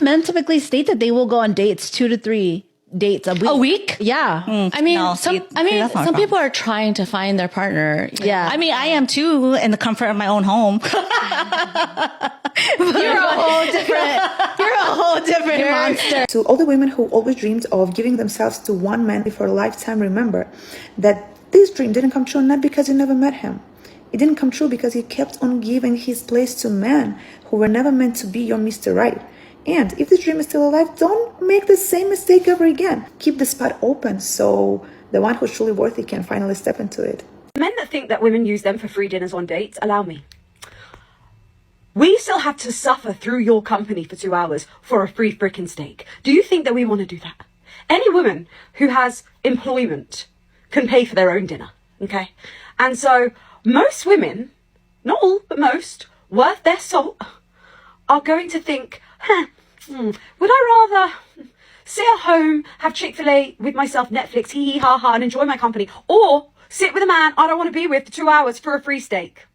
Men typically state that they will go on dates 2 to 3 dates a week. A week? Yeah. I mean, some people are trying to find their partner. Yeah. I mean, I am too, in the comfort of my own home. You're a whole different monster. To all the women who always dreamed of giving themselves to one man for a lifetime, remember that this dream didn't come true not because you never met him. It didn't come true because he kept on giving his place to men who were never meant to be your Mr. Right. And if this dream is still alive, don't make the same mistake ever again. Keep the spot open so the one who's truly worthy can finally step into it. Men that think that women use them for free dinners on dates, allow me. We still have to suffer through your company for 2 hours for a free frickin' steak. Do you think that we want to do that? Any woman who has employment can pay for their own dinner, okay? And so most women, not all, but most, worth their salt, are going to think, would I rather sit at home, have Chick-fil-A with myself, Netflix, hee hee ha ha, and enjoy my company, or sit with a man I don't want to be with for 2 hours for a free steak?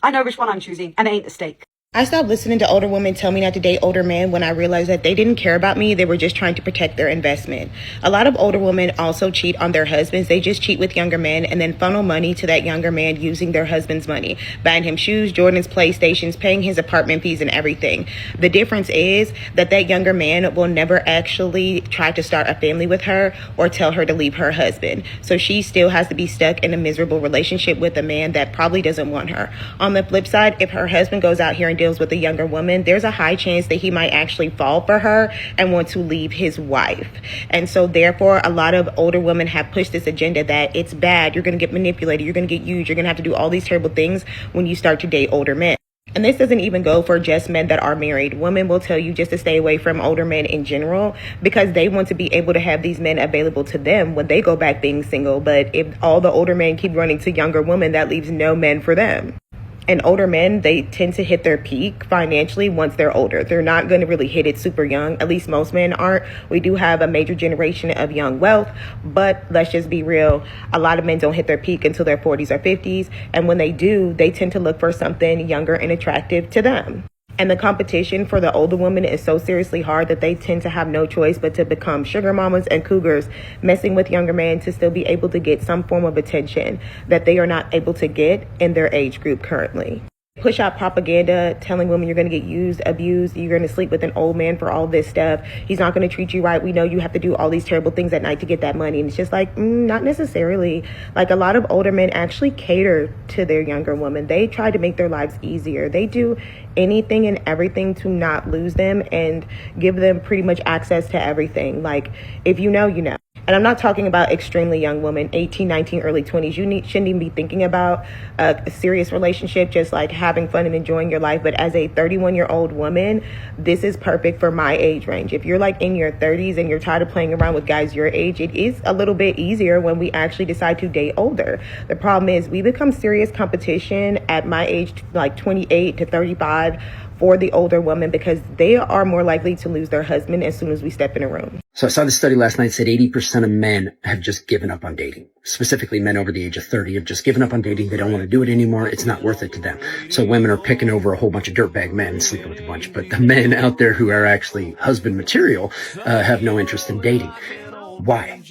I know which one I'm choosing, and it ain't the steak. I stopped listening to older women tell me not to date older men when I realized that they didn't care about me. They were just trying to protect their investment. A lot of older women also cheat on their husbands. They just cheat with younger men and then funnel money to that younger man using their husband's money, buying him shoes, Jordans, PlayStations, paying his apartment fees and everything. The difference is that that younger man will never actually try to start a family with her or tell her to leave her husband. So she still has to be stuck in a miserable relationship with a man that probably doesn't want her. On the flip side, if her husband goes out here and deals with a younger woman, there's a high chance that he might actually fall for her and want to leave his wife. And so therefore, a lot of older women have pushed this agenda that it's bad, you're going to get manipulated, you're going to get used, you're going to have to do all these terrible things when you start to date older men. And this doesn't even go for just men that are married. Women will tell you just to stay away from older men in general because they want to be able to have these men available to them when they go back being single. But if all the older men keep running to younger women, that leaves no men for them. And older men, they tend to hit their peak financially once they're older. They're not going to really hit it super young. At least most men aren't. We do have a major generation of young wealth, but let's just be real. A lot of men don't hit their peak until their 40s or 50s. And when they do, they tend to look for something younger and attractive to them. And the competition for the older women is so seriously hard that they tend to have no choice but to become sugar mamas and cougars, messing with younger men to still be able to get some form of attention that they are not able to get in their age group currently. Push out propaganda telling women you're going to get used, abused, you're going to sleep with an old man for all this stuff. He's not going to treat you right. We know you have to do all these terrible things at night to get that money. And it's just like, not necessarily. Like a lot of older men actually cater to their younger women. They try to make their lives easier. They do anything and everything to not lose them and give them pretty much access to everything. Like if you know, you know. And I'm not talking about extremely young women, 18, 19, early 20s. You shouldn't even be thinking about a serious relationship, just like having fun and enjoying your life. But as a 31-year-old woman, this is perfect for my age range. If you're like in your 30s and you're tired of playing around with guys your age, it is a little bit easier when we actually decide to date older. The problem is we become serious competition at my age, like 28 to 35, for the older woman because they are more likely to lose their husband as soon as we step in a room. So I saw this study last night said 80% of men have just given up on dating. Specifically, men over the age of 30 have just given up on dating. They don't want to do it anymore. It's not worth it to them. So women are picking over a whole bunch of dirtbag men, sleeping with a bunch. But the men out there who are actually husband material have no interest in dating. Why?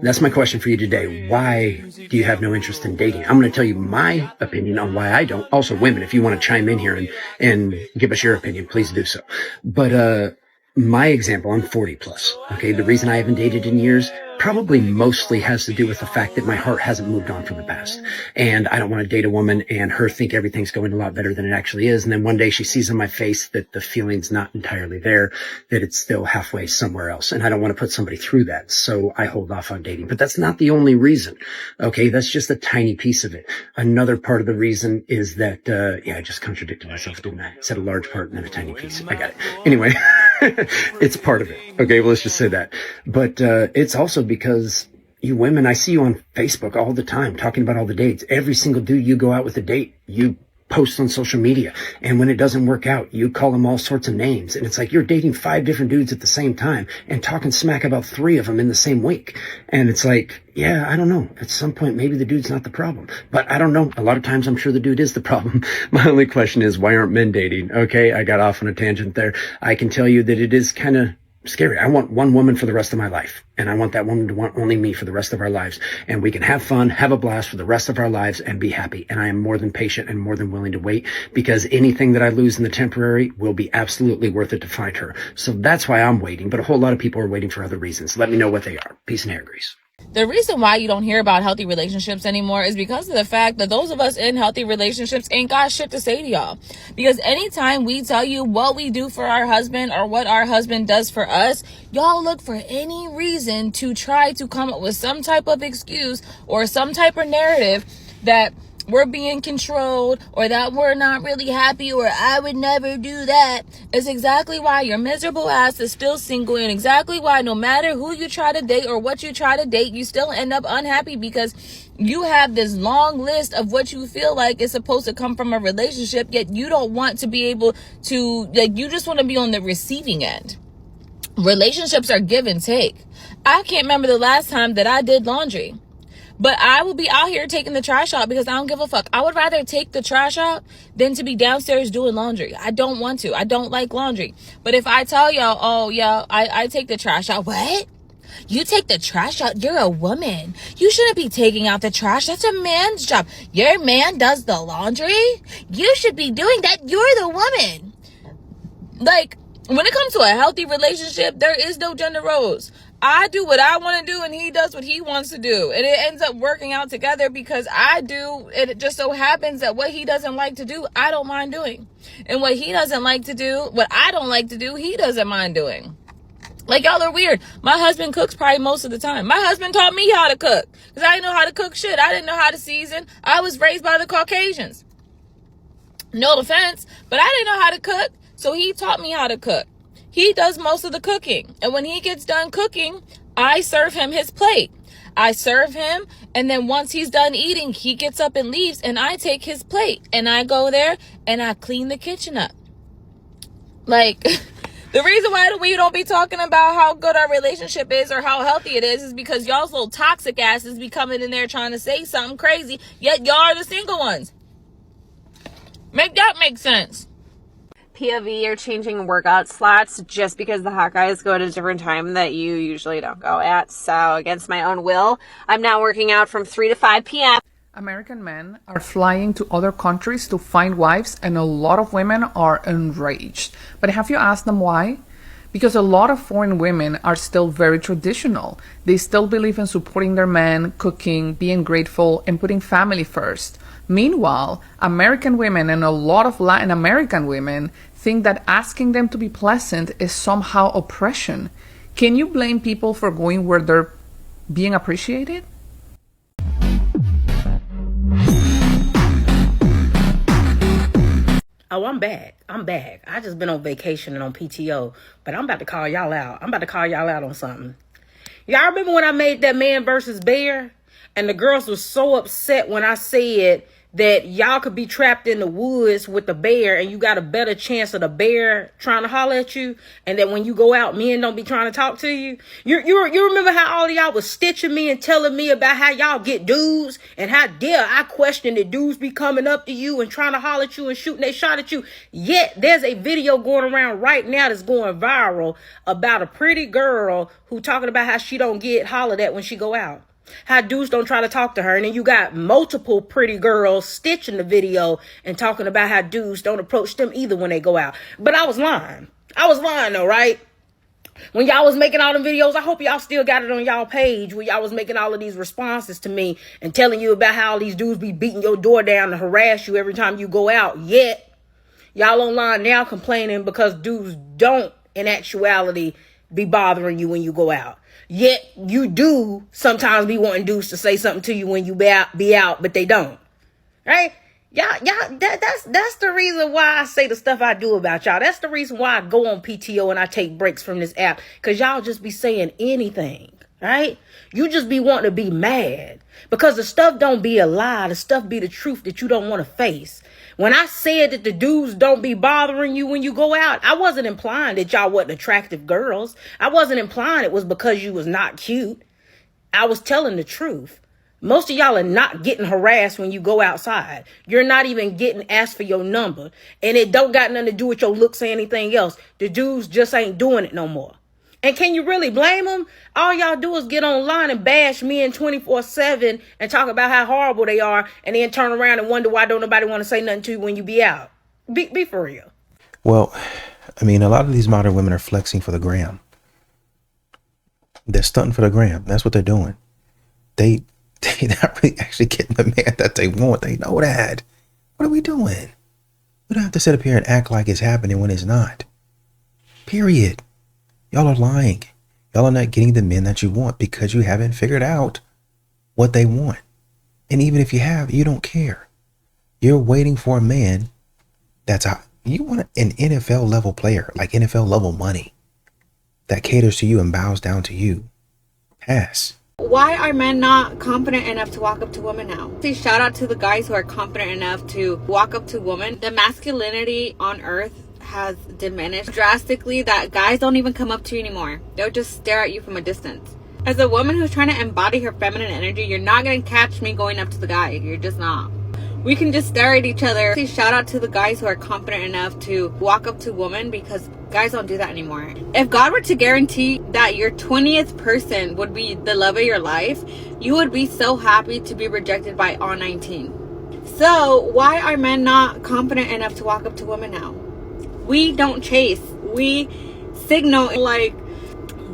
That's my question for you today. Why do you have no interest in dating? I'm going to tell you my opinion on why I don't. Also, women, if you want to chime in here and give us your opinion, please do so. But my example, I'm 40 plus. Okay, the reason I haven't dated in years probably mostly has to do with the fact that my heart hasn't moved on from the past. And I don't want to date a woman and her think everything's going a lot better than it actually is. And then one day she sees on my face that the feeling's not entirely there, that it's still halfway somewhere else. And I don't want to put somebody through that. So I hold off on dating. But that's not the only reason. Okay, that's just a tiny piece of it. Another part of the reason is that, I just contradicted myself, didn't I? I said a large part and then a tiny piece. I got it. Anyway, it's part of it. Okay, well, let's just say that. But it's also because you women, I see you on Facebook all the time talking about all the dates. Every single dude you go out with a date, you posts on social media. And when it doesn't work out, you call them all sorts of names. And it's like you're dating 5 different dudes at the same time and talking smack about 3 of them in the same week. And it's like, yeah, I don't know. At some point, maybe the dude's not the problem. But I don't know. A lot of times I'm sure the dude is the problem. My only question is, why aren't men dating? Okay, I got off on a tangent there. I can tell you that it is kind of scary. I want one woman for the rest of my life, and I want that woman to want only me for the rest of our lives, and we can have fun, have a blast for the rest of our lives, and be happy. And I am more than patient and more than willing to wait, because anything that I lose in the temporary will be absolutely worth it to find her. So that's why I'm waiting, but a whole lot of people are waiting for other reasons. Let me know what they are. Peace and hair grease. The reason why you don't hear about healthy relationships anymore is because of the fact that those of us in healthy relationships ain't got shit to say to y'all. Because anytime we tell you what we do for our husband or what our husband does for us, y'all look for any reason to try to come up with some type of excuse or some type of narrative that we're being controlled or that we're not really happy or I would never do that. It's exactly why your miserable ass is still single, and exactly why no matter who you try to date or what you try to date, you still end up unhappy, because you have this long list of what you feel like is supposed to come from a relationship, yet you don't want to be able to, like, you just want to be on the receiving end. Relationships are give and take. I can't remember the last time that I did laundry. But I will be out here taking the trash out because I don't give a fuck. I would rather take the trash out than to be downstairs doing laundry. I don't want to. I don't like laundry. But if I tell y'all, oh, yeah, I take the trash out. What? You take the trash out? You're a woman. You shouldn't be taking out the trash. That's a man's job. Your man does the laundry? You should be doing that. You're the woman. Like, when it comes to a healthy relationship, there is no gender roles. I do what I want to do and he does what he wants to do. And it ends up working out together because I do. And it just so happens that what he doesn't like to do, I don't mind doing. And what he doesn't like to do, what I don't like to do, he doesn't mind doing. Like, y'all are weird. My husband cooks probably most of the time. My husband taught me how to cook because I didn't know how to cook shit. I didn't know how to season. I was raised by the Caucasians. No offense, but I didn't know how to cook. So he taught me how to cook. He does most of the cooking. And when he gets done cooking, I serve him his plate. I serve him. And then once he's done eating, he gets up and leaves. And I take his plate. And I go there and I clean the kitchen up. Like, the reason why we don't be talking about how good our relationship is or how healthy it is because y'all's little toxic asses be coming in there trying to say something crazy. Yet y'all are the single ones. Make that make sense. POV, you're changing workout slots just because the hot guys go at a different time that you usually don't go at. So against my own will, I'm now working out from 3 to 5 p.m. American men are flying to other countries to find wives, and a lot of women are enraged. But have you asked them why? Because a lot of foreign women are still very traditional. They still believe in supporting their men, cooking, being grateful, and putting family first. Meanwhile, American women and a lot of Latin American women think that asking them to be pleasant is somehow oppression. Can you blame people for going where they're being appreciated? Oh, I'm back. I just been on vacation and on PTO, but I'm about to call y'all out. I'm about to call y'all out on something. Y'all remember when I made that man versus bear? And the girls were so upset when I said that y'all could be trapped in the woods with the bear and you got a better chance of the bear trying to holler at you, and that when you go out, men don't be trying to talk to you. You remember how all of y'all was stitching me and telling me about how y'all get dudes, and how dare I question that dudes be coming up to you and trying to holler at you and shooting they shot at you. Yet there's a video going around right now that's going viral about a pretty girl who talking about how she don't get hollered at when she go out. How dudes don't try to talk to her. And then you got multiple pretty girls stitching the video and talking about how dudes don't approach them either when they go out. But I was lying. Though, right? When y'all was making all the videos, I hope y'all still got it on y'all page where y'all was making all of these responses to me and telling you about how all these dudes be beating your door down to harass you every time you go out. Yet, y'all online now complaining because dudes don't, in actuality, be bothering you when you go out. Yet you do sometimes be wanting dudes to say something to you when you be out, but they don't. Right? That's the reason why I say the stuff I do about y'all. That's the reason why I go on PTO and I take breaks from this app. Because y'all just be saying anything. right? You just be wanting to be mad because the stuff don't be a lie. The stuff be the truth that you don't want to face. When I said that the dudes don't be bothering you when you go out, I wasn't implying that y'all wasn't attractive girls. I wasn't implying it was because you was not cute. I was telling the truth. Most of y'all are not getting harassed when you go outside. You're not even getting asked for your number. And it don't got nothing to do with your looks or anything else. The dudes just ain't doing it no more. And can you really blame them? All y'all do is get online and bash men 24/7 and talk about how horrible they are, and then turn around and wonder why don't nobody want to say nothing to you when you be out. Be for real. Well, I mean, a lot of these modern women are flexing for the gram. They're stunting for the gram. That's what they're doing. They're not really actually getting the man that they want. They know that. What are we doing? We don't have to sit up here and act like it's happening when it's not. Period. Y'all are lying. Y'all are not getting the men that you want because you haven't figured out what they want. And even if you have, you don't care. You're waiting for a man you want an NFL level player, like NFL level money, that caters to you and bows down to you. Pass. Why are men not confident enough to walk up to women now? See, shout out to the guys who are confident enough to walk up to women. The masculinity on earth has diminished drastically that guys don't even come up to you anymore. They'll just stare at you from a distance. As a woman who's trying to embody her feminine energy, you're not going to catch me going up to the guy. You're just not. We can just stare at each other. See, shout out to the guys who are confident enough to walk up to women, because guys don't do that anymore. If God were to guarantee that your 20th person would be the love of your life, you would be so happy to be rejected by all 19. So why are men not confident enough to walk up to women now? We don't chase. We signal like,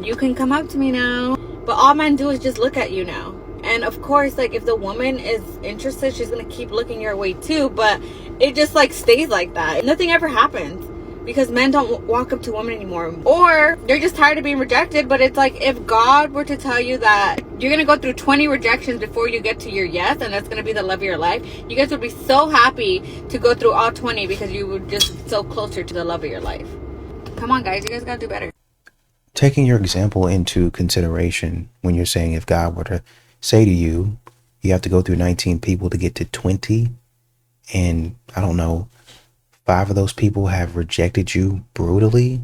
you can come up to me now. But all men do is just look at you now. And of course, like, if the woman is interested, she's going to keep looking your way too. But it just like stays like that. Nothing ever happens because men don't walk up to women anymore. Or they're just tired of being rejected. But it's like, if God were to tell you that you're going to go through 20 rejections before you get to your yes, and that's going to be the love of your life, you guys would be so happy to go through all 20 because you would just so closer to the love of your life. Come on, guys. You guys got to do better. Taking your example into consideration, when you're saying if God were to say to you, you have to go through 19 people to get to 20, and I don't know, 5 of those people have rejected you brutally,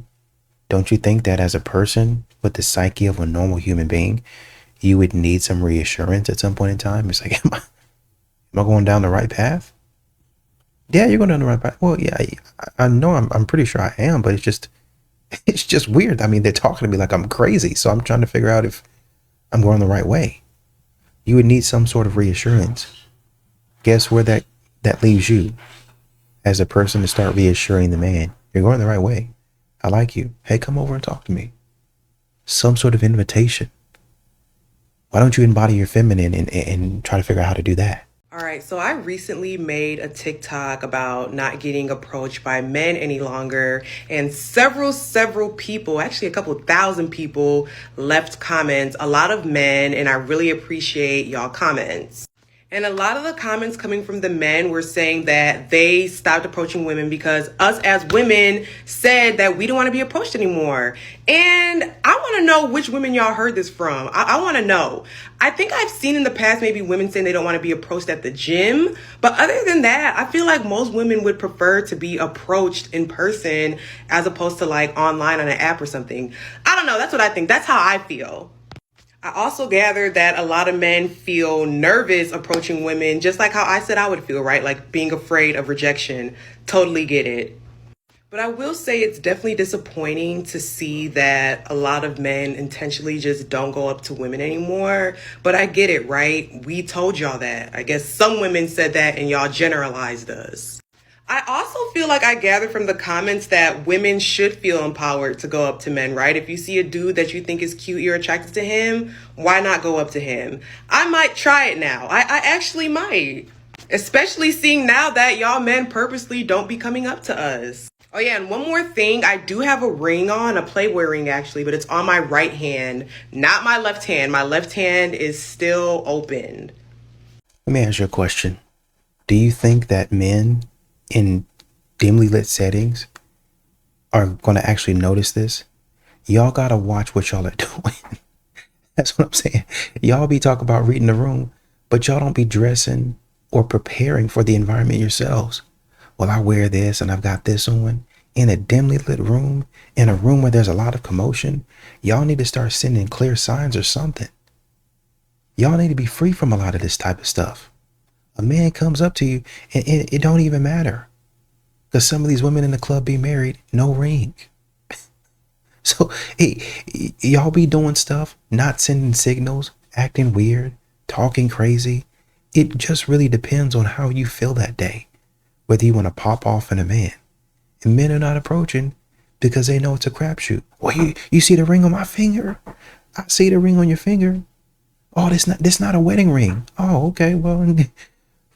don't you think that as a person with the psyche of a normal human being, you would need some reassurance at some point in time? It's like, am I going down the right path? Yeah, you're going down the right path. Well, yeah, I know I'm pretty sure I am, but it's just weird. I mean, they're talking to me like I'm crazy, so I'm trying to figure out if I'm going the right way. You would need some sort of reassurance. Guess where that leaves you as a person to start reassuring the man. You're going the right way. I like you. Hey, come over and talk to me. Some sort of invitation. Why don't you embody your feminine and try to figure out how to do that? All right, so I recently made a TikTok about not getting approached by men any longer, and several people, actually a couple thousand people, left comments, a lot of men, and I really appreciate y'all comments. And a lot of the comments coming from the men were saying that they stopped approaching women because us as women said that we don't want to be approached anymore. And I want to know which women y'all heard this from. I want to know. I think I've seen in the past maybe women saying they don't want to be approached at the gym. But other than that, I feel like most women would prefer to be approached in person as opposed to like online on an app or something. I don't know. That's what I think. That's how I feel. I also gathered that a lot of men feel nervous approaching women, just like how I said I would feel, right? Like being afraid of rejection. Totally get it. But I will say it's definitely disappointing to see that a lot of men intentionally just don't go up to women anymore. But I get it, right? We told y'all that. I guess some women said that and y'all generalized us. I also feel like I gathered from the comments that women should feel empowered to go up to men, right? If you see a dude that you think is cute, you're attracted to him, why not go up to him? I might try it now. I actually might. Especially seeing now that y'all men purposely don't be coming up to us. Oh yeah, and one more thing. I do have a ring on, a Playboy ring actually, but it's on my right hand, not my left hand. My left hand is still open. Let me ask you a question. Do you think that men in dimly lit settings are going to actually notice this? Y'all got to watch what y'all are doing. That's what I'm saying. Y'all be talking about reading the room, but y'all don't be dressing or preparing for the environment yourselves. Well, I wear this and I've got this on in a dimly lit room, in a room where there's a lot of commotion. Y'all need to start sending clear signs or something. Y'all need to be free from a lot of this type of stuff. A man comes up to you and it don't even matter. Because some of these women in the club be married, no ring. So y'all be doing stuff, not sending signals, acting weird, talking crazy. It just really depends on how you feel that day, whether you want to pop off in a man. And men are not approaching because they know it's a crapshoot. Well, you see the ring on my finger? I see the ring on your finger. Oh, this not a wedding ring. Oh, okay. Well,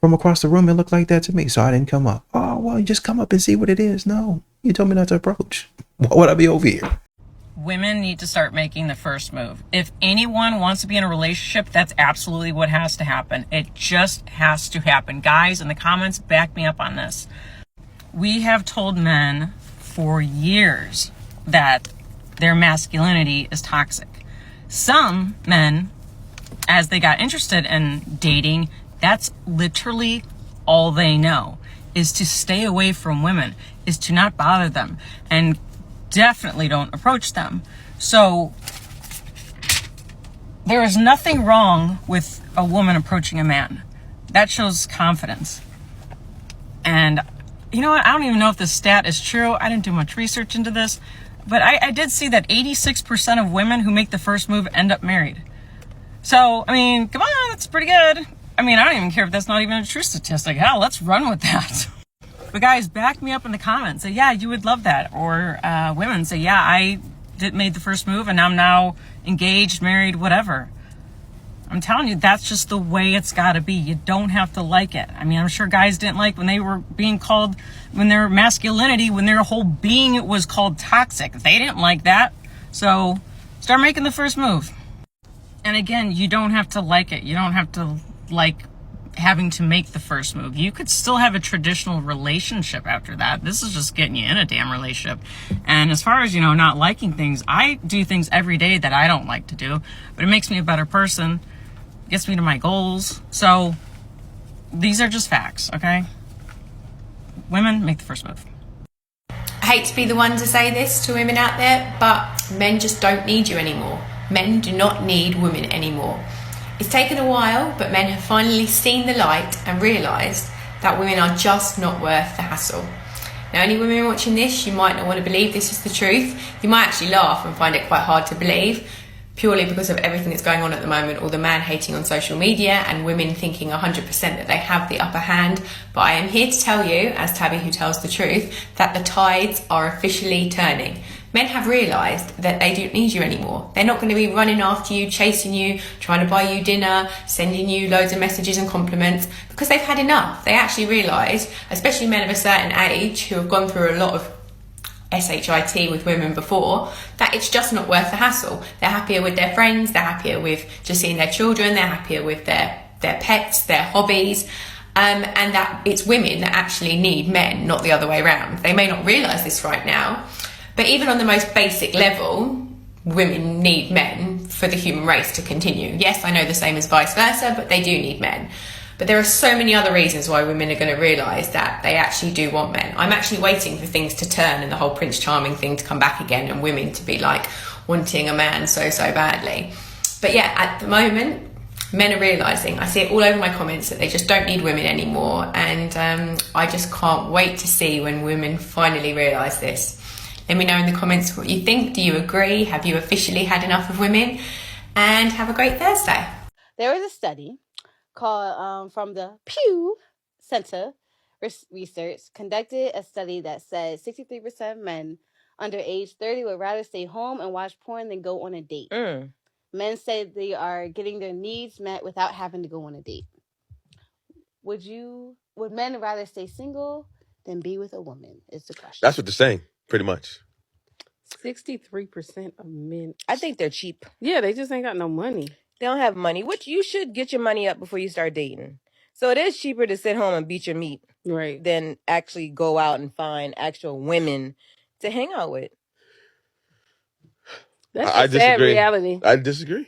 from across the room, it looked like that to me, so I didn't come up. Oh, well, just come up and see what it is. No, you told me not to approach. Why would I be over here? Women need to start making the first move. If anyone wants to be in a relationship, that's absolutely what has to happen. It just has to happen. Guys, in the comments, back me up on this. We have told men for years that their masculinity is toxic. Some men, as they got interested in dating, that's literally all they know, is to stay away from women, is to not bother them, and definitely don't approach them. So there is nothing wrong with a woman approaching a man. That shows confidence. And you know what? I don't even know if this stat is true. I didn't do much research into this, but I did see that 86% of women who make the first move end up married. So, I mean, come on, that's pretty good. I mean, I don't even care if that's not even a true statistic. Hell, let's run with that. But guys, back me up in the comments. Say, yeah, you would love that. Or women say, yeah, I made the first move and I'm now engaged, married, whatever. I'm telling you, that's just the way it's got to be. You don't have to like it. I mean, I'm sure guys didn't like when they were being called, when their masculinity, when their whole being was called toxic. They didn't like that. So start making the first move. And again, you don't have to like it. You don't have to like having to make the first move. You could still have a traditional relationship after that. This is just getting you in a damn relationship. And as far as, you know, not liking things, I do things every day that I don't like to do, but it makes me a better person, gets me to my goals. So these are just facts, okay? Women, make the first move. I hate to be the one to say this to women out there, but men just don't need you anymore. Men do not need women anymore. It's taken a while, but men have finally seen the light and realised that women are just not worth the hassle. Now, any women watching this, you might not want to believe this is the truth. You might actually laugh and find it quite hard to believe, purely because of everything that's going on at the moment, all the man hating on social media and women thinking 100% that they have the upper hand. But I am here to tell you, as Tabby who tells the truth, that the tides are officially turning. Men have realised that they don't need you anymore. They're not going to be running after you, chasing you, trying to buy you dinner, sending you loads of messages and compliments, because they've had enough. They actually realise, especially men of a certain age who have gone through a lot of SHIT with women before, that it's just not worth the hassle. They're happier with their friends, they're happier with just seeing their children, they're happier with their pets, their hobbies, and that it's women that actually need men, not the other way around. They may not realise this right now, but even on the most basic level, women need men for the human race to continue. Yes, I know the same as vice versa, but they do need men. But there are so many other reasons why women are going to realise that they actually do want men. I'm actually waiting for things to turn and the whole Prince Charming thing to come back again and women to be like wanting a man so badly. But yeah, at the moment, men are realising, I see it all over my comments, that they just don't need women anymore. And I just can't wait to see when women finally realise this. Let me know in the comments what you think. Do you agree? Have you officially had enough of women? And have a great Thursday. There was a study called from the Pew Center Research conducted a study that said 63% of men under age 30 would rather stay home and watch porn than go on a date. Men say they are getting their needs met without having to go on a date. Would men rather stay single than be with a woman is the question. That's what they're saying, pretty much. 63% of men. I think they're cheap. Yeah, they just ain't got no money. They don't have money, which you should get your money up before you start dating. So it is cheaper to sit home and beat your meat, right, than actually go out and find actual women to hang out with. That's a sad reality. I disagree.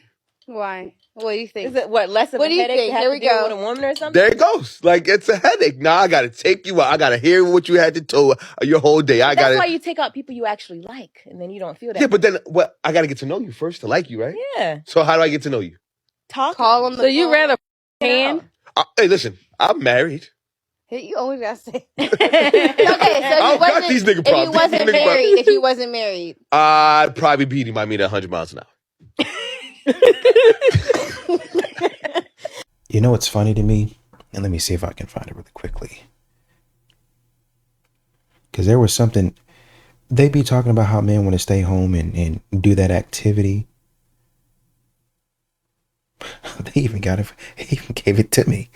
Why? What do you think? Is it what less of What a do you headache think? to have Here to we deal go. with a woman or something? There it goes. Like, it's a headache. Now I got to take you out. I got to hear what you had to tell your whole day. I got That's to. why you take out people you actually like, and then you don't feel that. Yeah, but then what? I got to get to know you first to like you, right? Yeah. So how do I get to know you? Talk. Call on the So you phone. rather hand? Hey, listen, I'm married. Hey, you always gotta say. Okay, so I don't got these nigga if you problems. wasn't married, if you wasn't married, I'd probably beat him. I mean, 100 miles an hour. You know what's funny to me? And let me see if I can find it really quickly. Because there was something, they be talking about how men want to stay home and do that activity. They even got it, he even gave it to me.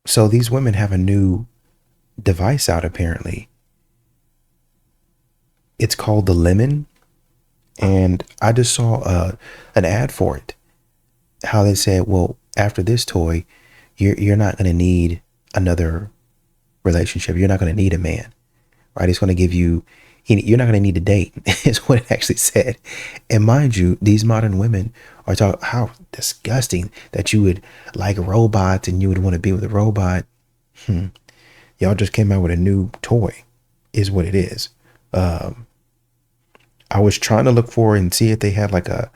So these women have a new device out apparently. It's called the Lemon. And I just saw an ad for it. How they said, well, after this toy, you're not going to need another relationship. You're not going to need a man, right? It's going to give you, you're not going to need to date, is what it actually said. And mind you, these modern women are talking how disgusting that you would like robots and you would want to be with a robot. Y'all just came out with a new toy, is what it is. I was trying to look for and see if they had like a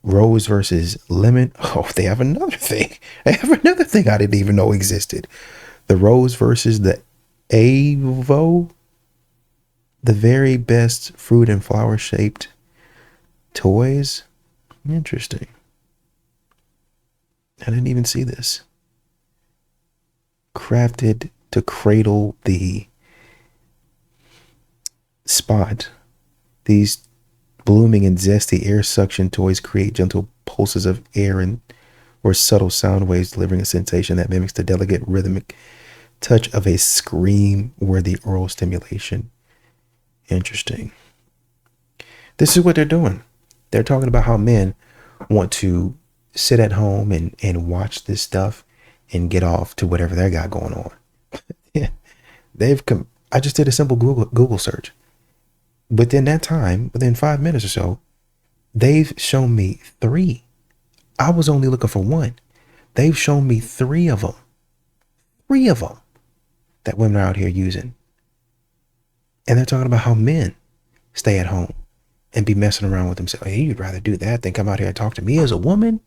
rose versus lemon. Oh, they have another thing. They have another thing I didn't even know existed. The rose versus the Avo. The very best fruit and flower shaped toys. Interesting. I didn't even see this. Crafted to cradle the spot. These blooming and zesty air suction toys create gentle pulses of air and or subtle sound waves, delivering a sensation that mimics the delicate rhythmic touch of a scream-worthy oral stimulation. Interesting. This is what they're doing. They're talking about how men want to sit at home and watch this stuff and get off to whatever they got going on. I just did a simple Google search. Within that time, within 5 minutes or so, they've shown me 3. I was only looking for 1. They've shown me 3 of them. 3 of them that women are out here using. And they're talking about how men stay at home and be messing around with themselves. Hey, you'd rather do that than come out here and talk to me as a woman?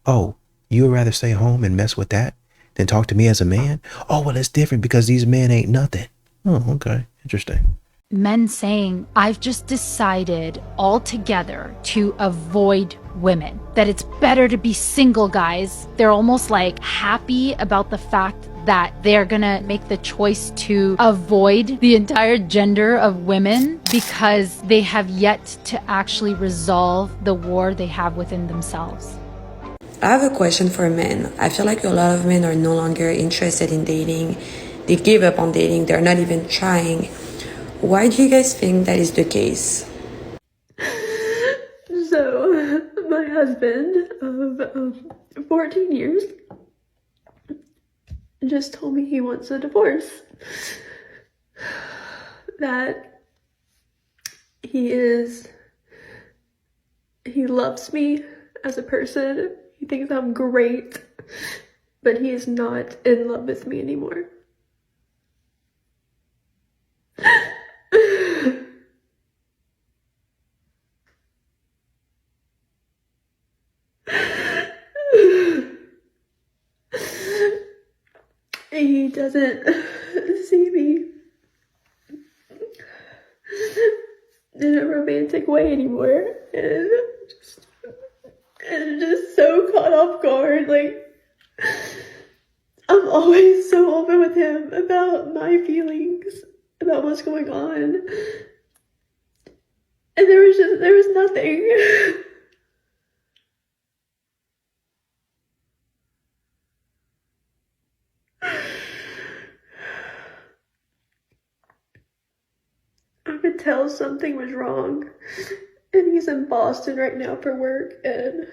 Oh, you would rather stay home and mess with that than talk to me as a man? Oh, well, it's different because these men ain't nothing. Oh, okay. Interesting. Men saying, I've just decided altogether to avoid women, that it's better to be single, guys. They're almost like happy about the fact that they're gonna make the choice to avoid the entire gender of women because they have yet to actually resolve the war they have within themselves. I have a question for men. I feel like a lot of men are no longer interested in dating. They give up on dating. They're not even trying. Why do you guys think that is the case? So, my husband of 14 years just told me he wants a divorce. That he loves me as a person. He thinks I'm great, but he is not in love with me anymore. He doesn't see me in a romantic way anymore, and just so caught off guard. Like, I'm always so open with him about my feelings, about what's going on, and there was nothing. I could tell something was wrong, and he's in Boston right now for work, and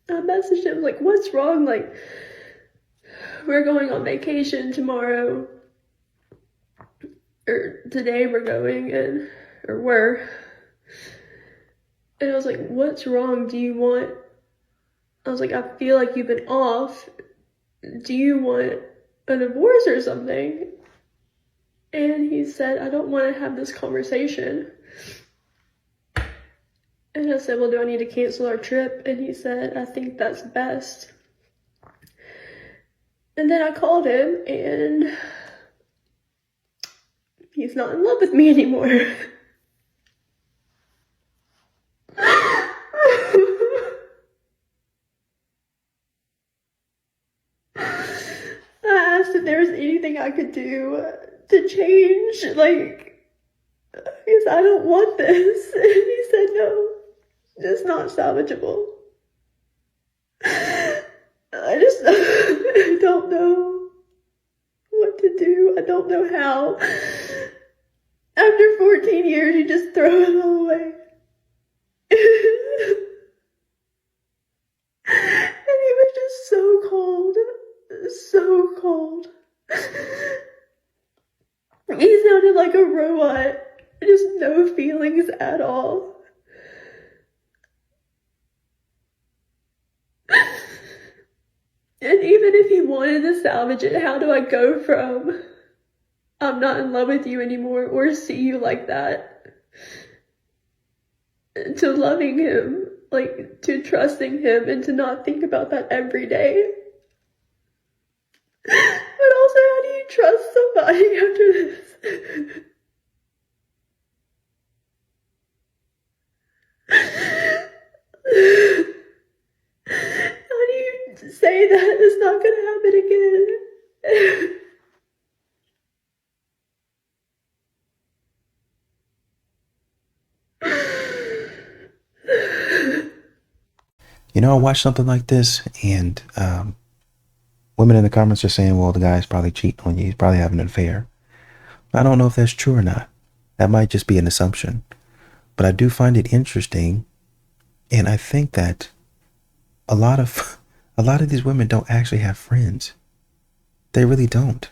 I messaged him like, what's wrong? Like, we're going on vacation tomorrow, or today we're going, or were. And I was like, what's wrong? I was like, I feel like you've been off. Do you want a divorce or something? And he said, I don't want to have this conversation. And I said, well, do I need to cancel our trip? And he said, I think that's best. And then I called him, and he's not in love with me anymore. I asked if there was anything I could do to change, like, because I don't want this. And he said, no, it's not salvageable. I don't know what to do. I don't know how. After 14 years, you just throw it all away. And he was just so cold. So cold. He sounded like a robot. Just no feelings at all. And even if he wanted to salvage it, how do I go from I'm not in love with you anymore or see you like that to loving him, like to trusting him and to not think about that every day? But also, how do you trust somebody after this? How do you say that it's not going to happen again? You know, I watched something like this, and women in the comments are saying, well, the guy's probably cheating on you. He's probably having an affair. I don't know if that's true or not. That might just be an assumption. But I do find it interesting, and I think that a lot of these women don't actually have friends. They really don't.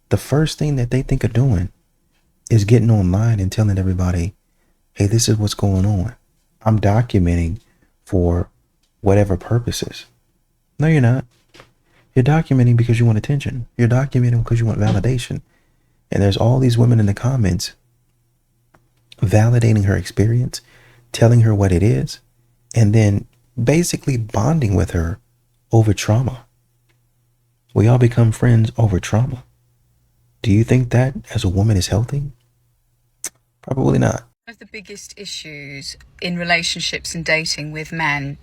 The first thing that they think of doing is getting online and telling everybody, hey, this is what's going on. I'm documenting for whatever purposes. No, you're not. You're documenting because you want attention. You're documenting because you want validation. And there's all these women in the comments validating her experience, telling her what it is, and then basically bonding with her over trauma. We all become friends over trauma. Do you think that as a woman is healthy? Probably not. One of the biggest issues in relationships and dating with men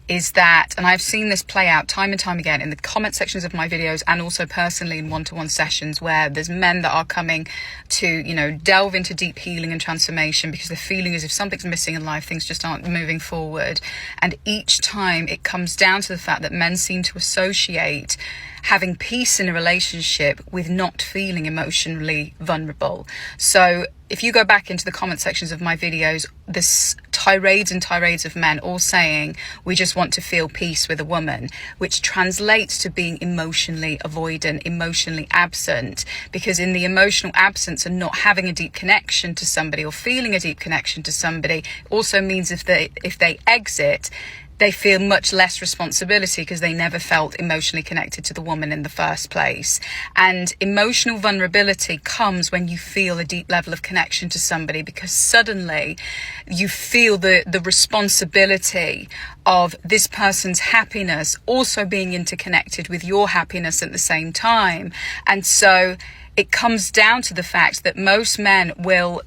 is that, and I've seen this play out time and time again in the comment sections of my videos and also personally in one-to-one sessions, where there's men that are coming to, you know, delve into deep healing and transformation because they're feeling as if something's missing in life, things just aren't moving forward. And each time it comes down to the fact that men seem to associate having peace in a relationship with not feeling emotionally vulnerable. So if you go back into the comment sections of my videos, there's tirades and tirades of men all saying, we just want to feel peace with a woman, which translates to being emotionally avoidant, emotionally absent, because in the emotional absence and not having a deep connection to somebody or feeling a deep connection to somebody also means if they exit, they feel much less responsibility because they never felt emotionally connected to the woman in the first place. And emotional vulnerability comes when you feel a deep level of connection to somebody, because suddenly you feel the responsibility of this person's happiness also being interconnected with your happiness at the same time. And so it comes down to the fact that most men will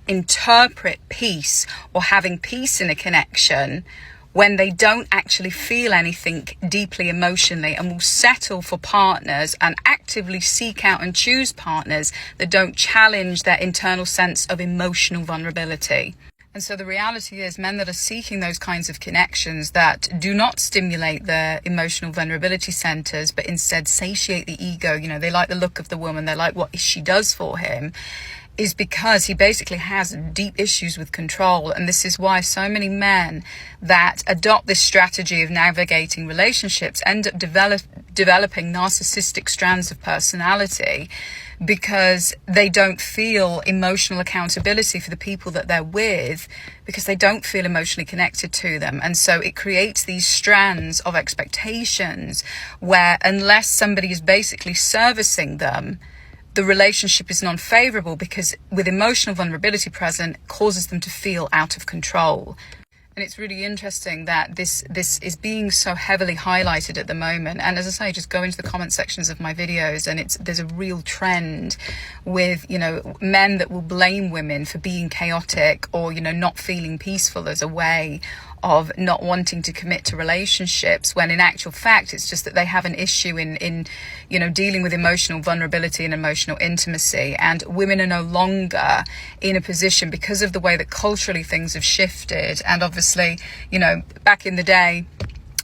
interpret peace or having peace in a connection when they don't actually feel anything deeply emotionally, and will settle for partners and actively seek out and choose partners that don't challenge their internal sense of emotional vulnerability. And so the reality is, men that are seeking those kinds of connections that do not stimulate their emotional vulnerability centers, but instead satiate the ego, you know, they like the look of the woman, they like what she does for him. is because he basically has deep issues with control. And this is why so many men that adopt this strategy of navigating relationships end up developing narcissistic strands of personality, because they don't feel emotional accountability for the people that they're with, because they don't feel emotionally connected to them. And so it creates these strands of expectations where, unless somebody is basically servicing them, the relationship is non-favorable, because with emotional vulnerability present, causes them to feel out of control. And it's really interesting that this is being so heavily highlighted at the moment. And as I say, just go into the comment sections of my videos, and there's a real trend with, you know, men that will blame women for being chaotic or, you know, not feeling peaceful as a way of not wanting to commit to relationships, when in actual fact it's just that they have an issue in you know, dealing with emotional vulnerability and emotional intimacy. And women are no longer in a position, because of the way that culturally things have shifted. And obviously, you know, back in the day,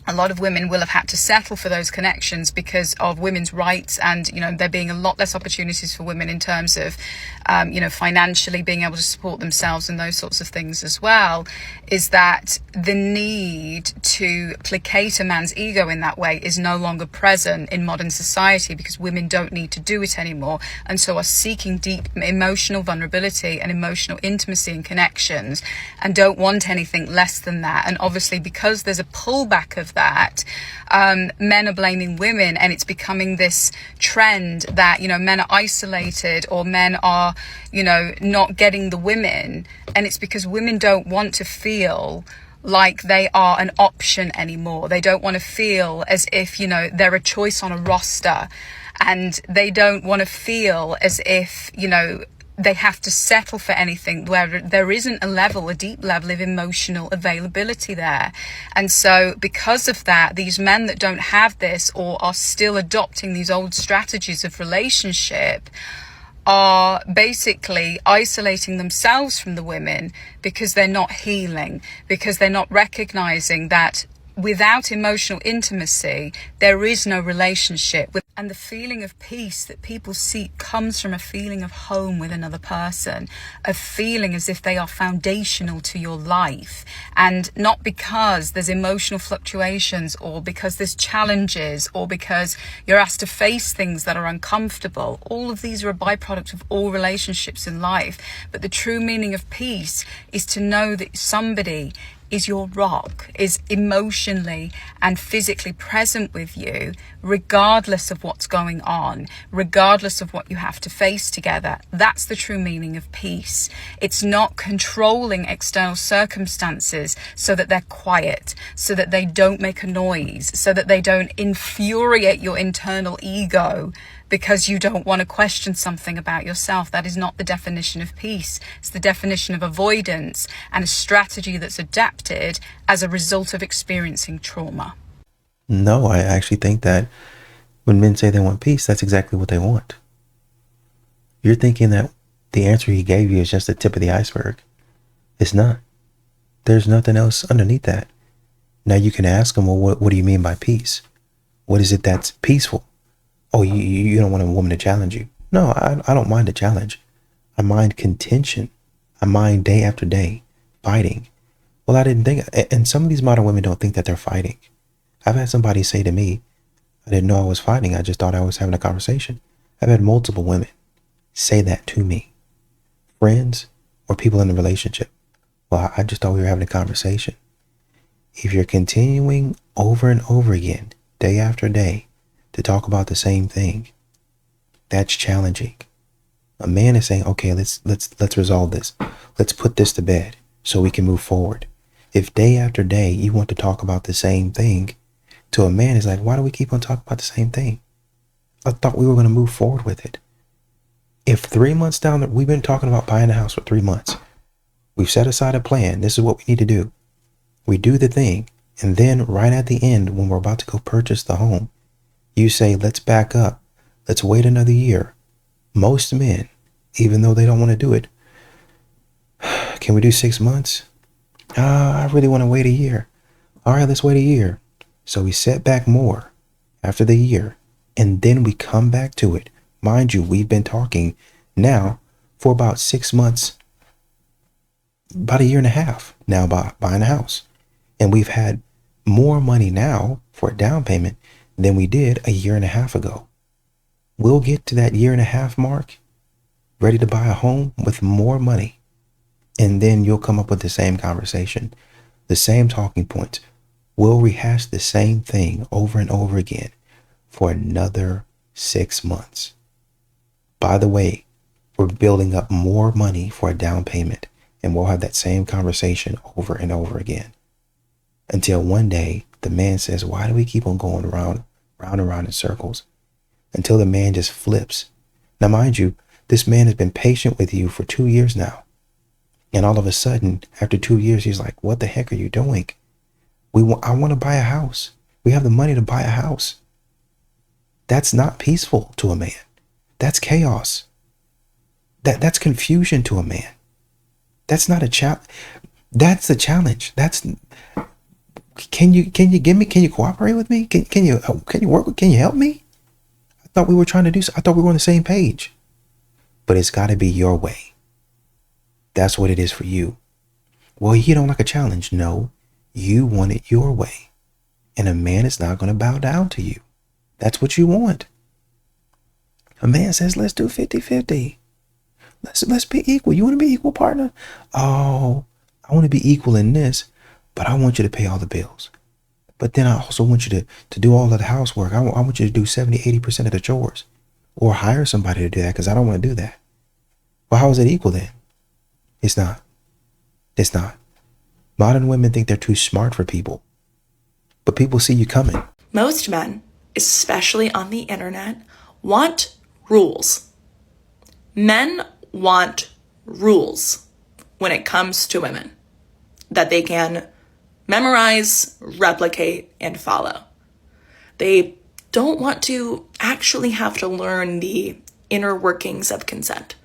a lot of women will have had to settle for those connections because of women's rights, and, you know, there being a lot less opportunities for women in terms of, you know, financially being able to support themselves and those sorts of things as well. Is that the need to placate a man's ego in that way is no longer present in modern society, because women don't need to do it anymore, and so are seeking deep emotional vulnerability and emotional intimacy and connections, and don't want anything less than that. And obviously, because there's a pullback of that, men are blaming women, and it's becoming this trend that, you know, men are isolated, or men are, you know, not getting the women, and it's because women don't want to feel like they are an option anymore. They don't want to feel as if, you know, they're a choice on a roster, and they don't want to feel as if, you know, they have to settle for anything where there isn't a deep level of emotional availability there. And so because of that, these men that don't have this, or are still adopting these old strategies of relationship, are basically isolating themselves from the women, because they're not healing, because they're not recognizing that without emotional intimacy, there is no relationship. And the feeling of peace that people seek comes from a feeling of home with another person, a feeling as if they are foundational to your life, and not because there's emotional fluctuations, or because there's challenges, or because you're asked to face things that are uncomfortable. All of these are a byproduct of all relationships in life. But the true meaning of peace is to know that somebody is your rock, is emotionally and physically present with you, regardless of what's going on, regardless of what you have to face together. That's the true meaning of peace. It's not controlling external circumstances so that they're quiet, so that they don't make a noise, so that they don't infuriate your internal ego because you don't want to question something about yourself. That is not the definition of peace. It's the definition of avoidance, and a strategy that's adapted as a result of experiencing trauma. No, I actually think that when men say they want peace, that's exactly what they want. You're thinking that the answer he gave you is just the tip of the iceberg. It's not. There's nothing else underneath that. Now you can ask him, well, what do you mean by peace? What is it that's peaceful? Oh, you don't want a woman to challenge you. No, I don't mind a challenge. I mind contention. I mind day after day fighting. Well, I didn't think, and some of these modern women don't think that they're fighting. I've had somebody say to me, I didn't know I was fighting. I just thought I was having a conversation. I've had multiple women say that to me. Friends or people in the relationship. Well, I just thought we were having a conversation. If you're continuing over and over again, day after day, to talk about the same thing, that's challenging. A man is saying, okay, let's resolve this. Let's put this to bed so we can move forward. If day after day you want to talk about the same thing, to a man is like, why do we keep on talking about the same thing? I thought we were going to move forward with it. If 3 months down, we've been talking about buying a house for 3 months. We've set aside a plan. This is what we need to do. We do the thing. And then right at the end, when we're about to go purchase the home, you say, let's back up. Let's wait another year. Most men, even though they don't want to do it, can we do 6 months? I really want to wait a year. All right, let's wait a year. So we set back more after the year, and then we come back to it. Mind you, we've been talking now for about 6 months, about a year and a half now, buying a house. And we've had more money now for a down payment than we did a year and a half ago. We'll get to that year and a half mark, ready to buy a home with more money. And then you'll come up with the same conversation, the same talking points. We'll rehash the same thing over and over again for another 6 months. By the way, we're building up more money for a down payment, and we'll have that same conversation over and over again. Until one day, the man says, why do we keep on going round and round in circles? Until the man just flips. Now, mind you, this man has been patient with you for 2 years now. And all of a sudden, after 2 years, he's like, what the heck are you doing? I want to buy a house. We have the money to buy a house. That's not peaceful to a man. That's chaos. That's confusion to a man. That's not a challenge. That's the challenge. Can you cooperate with me? Can you work with, can you help me? I thought we were I thought we were on the same page. But it's got to be your way. That's what it is for you. Well, you don't like a challenge. No, you want it your way. And a man is not going to bow down to you. That's what you want. A man says, let's do 50-50. Let's be equal. You want to be equal, partner? Oh, I want to be equal in this, but I want you to pay all the bills. But then I also want you to do all of the housework. I want you to do 70-80% of the chores, or hire somebody to do that, because I don't want to do that. Well, how is it equal then? It's not. It's not. Modern women think they're too smart for people, but people see you coming. Most men, especially on the internet, want rules. Men want rules when it comes to women that they can memorize, replicate, and follow. They don't want to actually have to learn the inner workings of consent,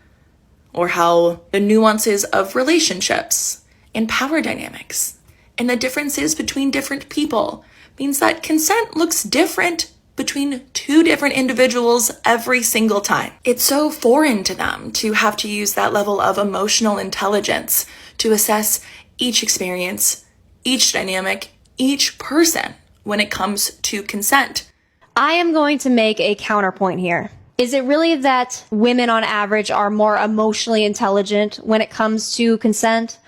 or how the nuances of relationships and power dynamics and the differences between different people means that consent looks different between two different individuals every single time. It's so foreign to them to have to use that level of emotional intelligence to assess each experience, each dynamic, each person when it comes to consent. I am going to make a counterpoint here. Is it really that women on average are more emotionally intelligent when it comes to consent?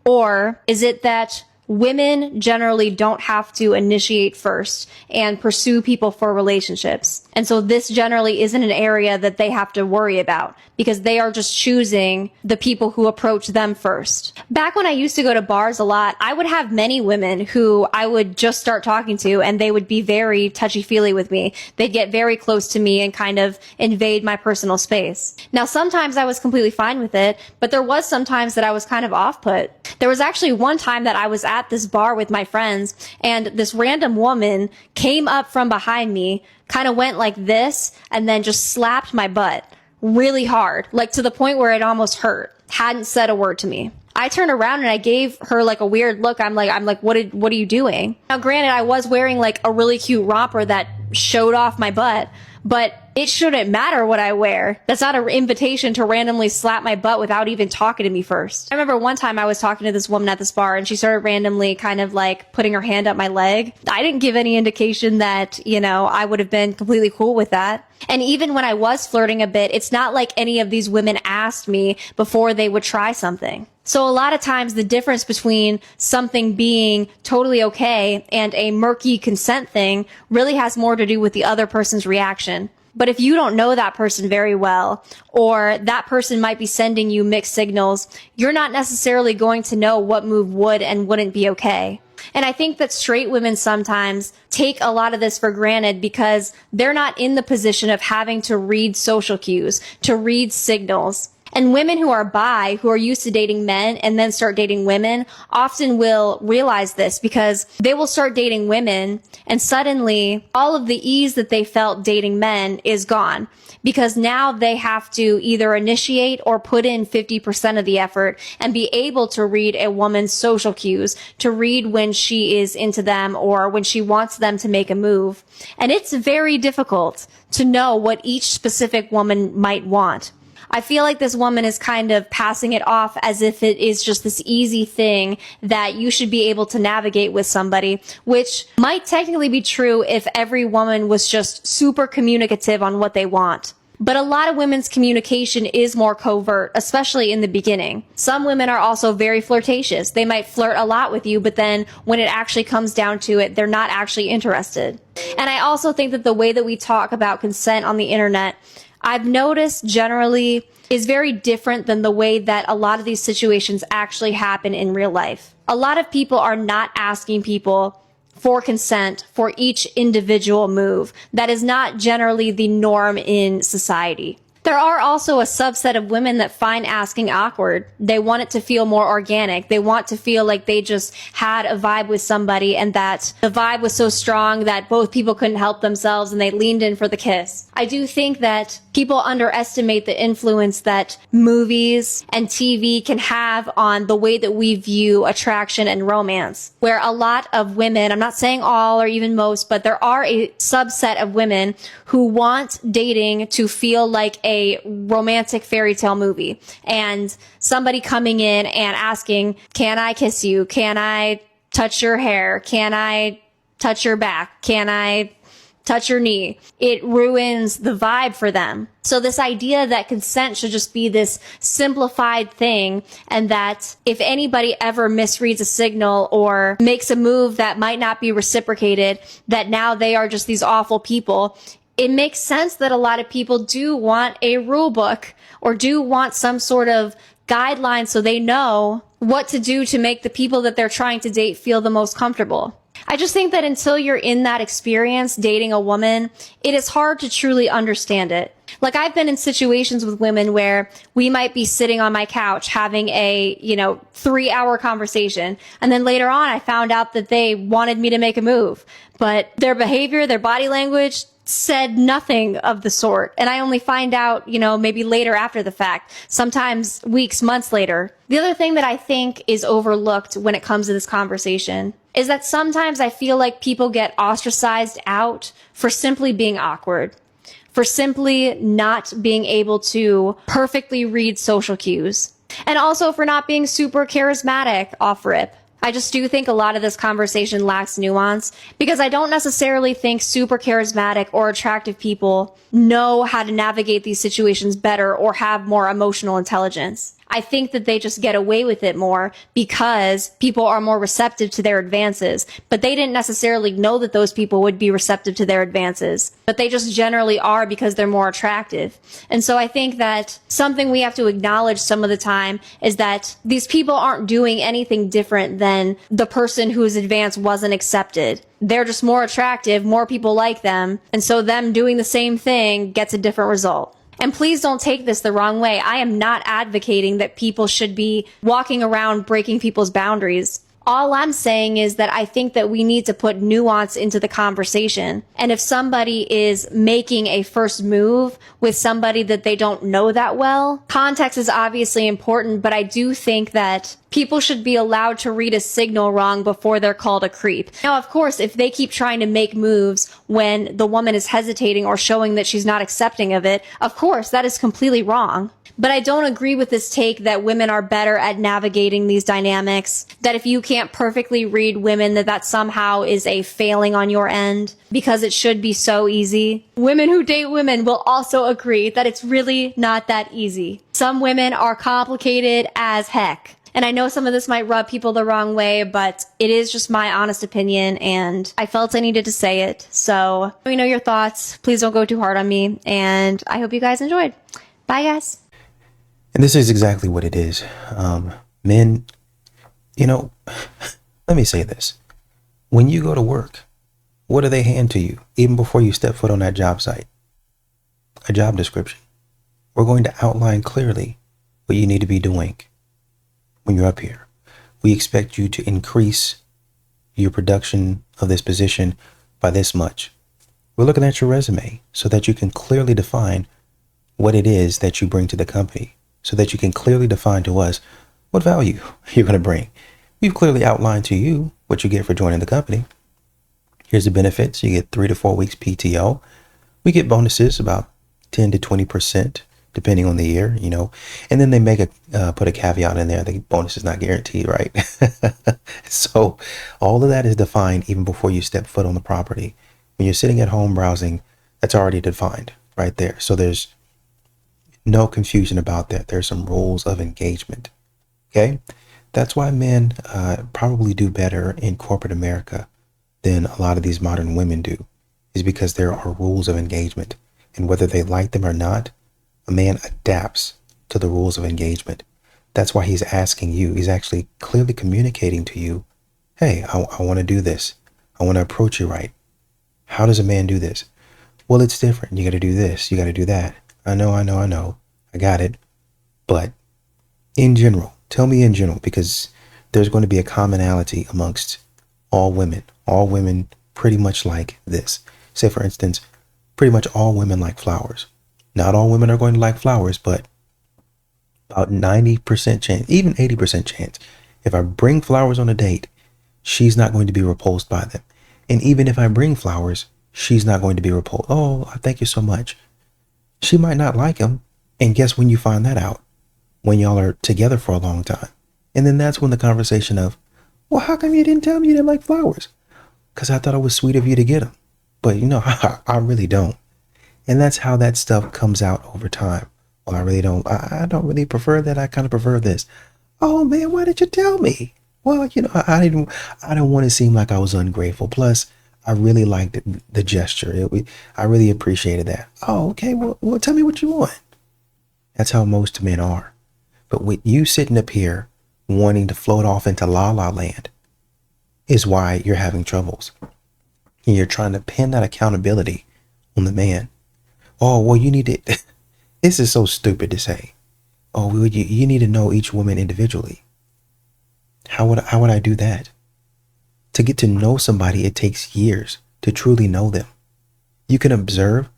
Or is it that women generally don't have to initiate first and pursue people for relationships? And so this generally isn't an area that they have to worry about because they are just choosing the people who approach them first. Back when I used to go to bars a lot, I would have many women who I would just start talking to and they would be very touchy-feely with me. They'd get very close to me and kind of invade my personal space. Now, sometimes I was completely fine with it, but there was sometimes that I was kind of off-put. There was actually one time that I was at this bar with my friends and this random woman came up from behind me, kind of went like this, and then just slapped my butt really hard, like to the point where it almost hurt. Hadn't said a word to me. I turned around and I gave her like a weird look. I'm like, what are you doing? Now, granted, I was wearing like a really cute romper that showed off my butt, but it shouldn't matter what I wear. That's not an invitation to randomly slap my butt without even talking to me first. I remember one time I was talking to this woman at this bar and she started randomly kind of like putting her hand up my leg. I didn't give any indication that, I would have been completely cool with that. And even when I was flirting a bit, it's not like any of these women asked me before they would try something. So a lot of times the difference between something being totally okay and a murky consent thing really has more to do with the other person's reaction. But if you don't know that person very well, or that person might be sending you mixed signals, you're not necessarily going to know what move would and wouldn't be okay. And I think that straight women sometimes take a lot of this for granted because they're not in the position of having to read social cues, to read signals. And women who are bi, who are used to dating men and then start dating women, often will realize this because they will start dating women and suddenly all of the ease that they felt dating men is gone because now they have to either initiate or put in 50% of the effort and be able to read a woman's social cues, to read when she is into them or when she wants them to make a move. And it's very difficult to know what each specific woman might want. I feel like this woman is kind of passing it off as if it is just this easy thing that you should be able to navigate with somebody, which might technically be true if every woman was just super communicative on what they want. But a lot of women's communication is more covert, especially in the beginning. Some women are also very flirtatious. They might flirt a lot with you, but then when it actually comes down to it, they're not actually interested. And I also think that the way that we talk about consent on the internet, I've noticed generally is very different than the way that a lot of these situations actually happen in real life. A lot of people are not asking people for consent for each individual move. That is not generally the norm in society. There are also a subset of women that find asking awkward. They want it to feel more organic. They want to feel like they just had a vibe with somebody and that the vibe was so strong that both people couldn't help themselves and they leaned in for the kiss. I do think that people underestimate the influence that movies and TV can have on the way that we view attraction and romance, where a lot of women, I'm not saying all or even most, but there are a subset of women who want dating to feel like a romantic fairy tale movie, and somebody coming in and asking, can I kiss you? Can I touch your hair? Can I touch your back? Can I touch your knee? It ruins the vibe for them. So this idea that consent should just be this simplified thing, and that if anybody ever misreads a signal or makes a move that might not be reciprocated, that now they are just these awful people. It makes sense that a lot of people do want a rule book or do want some sort of guideline so they know what to do to make the people that they're trying to date feel the most comfortable. I just think that until you're in that experience dating a woman, it is hard to truly understand it. Like, I've been in situations with women where we might be sitting on my couch having a, 3-hour conversation. And then later on, I found out that they wanted me to make a move, but their behavior, their body language said nothing of the sort. And I only find out, maybe later after the fact, sometimes weeks, months later. The other thing that I think is overlooked when it comes to this conversation is that sometimes I feel like people get ostracized out for simply being awkward, for simply not being able to perfectly read social cues, and also for not being super charismatic off rip. I just do think a lot of this conversation lacks nuance, because I don't necessarily think super charismatic or attractive people know how to navigate these situations better or have more emotional intelligence. I think that they just get away with it more because people are more receptive to their advances, but they didn't necessarily know that those people would be receptive to their advances, but they just generally are because they're more attractive. And so I think that something we have to acknowledge some of the time is that these people aren't doing anything different than the person whose advance wasn't accepted. They're just more attractive, more people like them, and so them doing the same thing gets a different result. And please don't take this the wrong way. I am not advocating that people should be walking around breaking people's boundaries. All I'm saying is that I think that we need to put nuance into the conversation. And if somebody is making a first move with somebody that they don't know that well, context is obviously important, but I do think that people should be allowed to read a signal wrong before they're called a creep. Now, of course, if they keep trying to make moves when the woman is hesitating or showing that she's not accepting of it, of course, that is completely wrong. But I don't agree with this take that women are better at navigating these dynamics, that if you can't perfectly read women, that somehow is a failing on your end, because it should be so easy. Women who date women will also agree that it's really not that easy. Some women are complicated as heck. And I know some of this might rub people the wrong way, but it is just my honest opinion, and I felt I needed to say it. So let me know your thoughts. Please don't go too hard on me, and I hope you guys enjoyed. Bye, guys. And this is exactly what it is. Men, let me say this. When you go to work, what do they hand to you, even before you step foot on that job site? A job description. We're going to outline clearly what you need to be doing when you're up here. We expect you to increase your production of this position by this much. We're looking at your resume so that you can clearly define what it is that you bring to the company, so that you can clearly define to us what value you're going to bring. We've clearly outlined to you what you get for joining the company. Here's the benefits. You get 3 to 4 weeks PTO. We get bonuses about 10 to 20% depending on the year, you know. And then they make a put a caveat in there: the bonus is not guaranteed, right? So all of that is defined even before you step foot on the property. When you're sitting at home browsing, that's already defined right there. So there's no confusion about that. There's some rules of engagement. Okay, that's why men probably do better in corporate America than a lot of these modern women do, is because there are rules of engagement, and whether they like them or not, a man adapts to the rules of engagement. That's why he's asking you. He's actually clearly communicating to you, hey, I want to do this. I want to approach you right. How does a man do this? Well, it's different. You got to do this. You got to do that. I know. I got it. But in general, tell me in general, because there's going to be a commonality amongst all women. All women pretty much like this. Say, for instance, pretty much all women like flowers. Not all women are going to like flowers, but about 90% chance, even 80% chance, if I bring flowers on a date, she's not going to be repulsed by them. And even if I bring flowers, she's not going to be repulsed. Oh, thank you so much. She might not like them. And guess when you find that out? When y'all are together for a long time. And then that's when the conversation of, well, how come you didn't tell me you didn't like flowers? Because I thought it was sweet of you to get them. But you know, I really don't. And that's how that stuff comes out over time. Well, I really don't. I don't really prefer that. I kind of prefer this. Oh man, why did you tell me? Well, you know, I don't want to seem like I was ungrateful. Plus, I really liked the gesture. I really appreciated that. Oh, okay. Well, tell me what you want. That's how most men are. But with you sitting up here wanting to float off into la la land is why you're having troubles. And you're trying to pin that accountability on the man. Oh, well, you need to. This is so stupid to say. Oh, well, you need to know each woman individually. How would I do that? To get to know somebody, it takes years to truly know them. You can observe,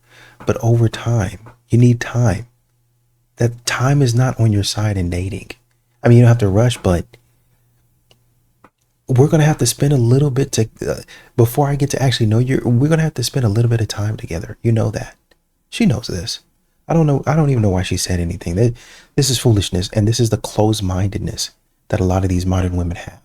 but over time, you need time. That time is not on your side in dating. I mean, you don't have to rush, but we're going to have to spend a little bit before I get to actually know you, we're going to have to spend a little bit of time together. You know that. She knows this. I don't know. I don't even know why she said anything. This is foolishness. And this is the closed-mindedness that a lot of these modern women have.